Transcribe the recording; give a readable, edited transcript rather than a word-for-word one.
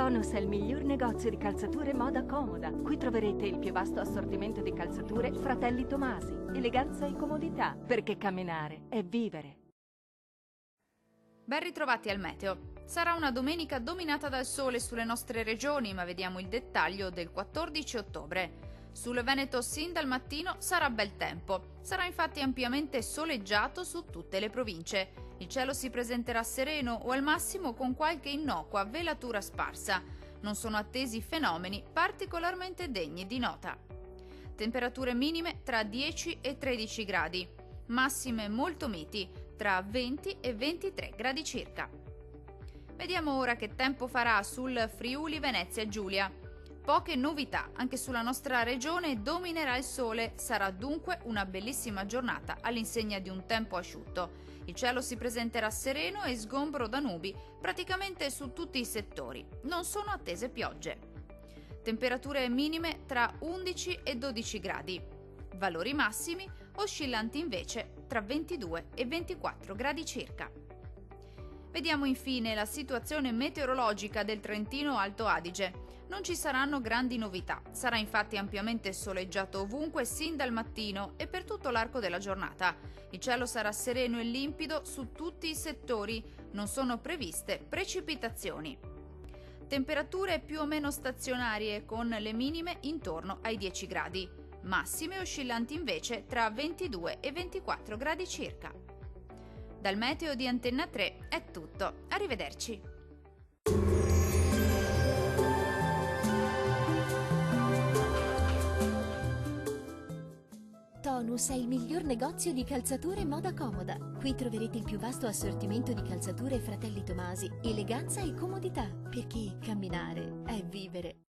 Tonus è il miglior negozio di calzature moda comoda. Qui troverete il più vasto assortimento di calzature Fratelli Tomasi. Eleganza e comodità, perché camminare è vivere. Ben ritrovati al meteo. Sarà una domenica dominata dal sole sulle nostre regioni, ma vediamo il dettaglio del 14 ottobre. Sul Veneto sin dal mattino sarà bel tempo. Sarà infatti ampiamente soleggiato su tutte le province. Il cielo si presenterà sereno o al massimo con qualche innocua velatura sparsa. Non sono attesi fenomeni particolarmente degni di nota. Temperature minime tra 10 e 13 gradi. Massime molto miti, tra 20 e 23 gradi circa. Vediamo ora che tempo farà sul Friuli Venezia Giulia. Poche novità, anche sulla nostra regione dominerà il sole, sarà dunque una bellissima giornata all'insegna di un tempo asciutto. Il cielo si presenterà sereno e sgombro da nubi praticamente su tutti i settori, non sono attese piogge. Temperature minime tra 11 e 12 gradi, valori massimi oscillanti invece tra 22 e 24 gradi circa. Vediamo infine la situazione meteorologica del Trentino Alto Adige. Non ci saranno grandi novità, sarà infatti ampiamente soleggiato ovunque sin dal mattino e per tutto l'arco della giornata. Il cielo sarà sereno e limpido su tutti i settori, non sono previste precipitazioni. Temperature più o meno stazionarie con le minime intorno ai 10 gradi, massime oscillanti invece tra 22 e 24 gradi circa. Dal meteo di Antenna 3 è tutto, arrivederci! Tonus è il miglior negozio di calzature moda comoda. Qui troverete il più vasto assortimento di calzature Fratelli Tomasi, eleganza e comodità, perché camminare è vivere.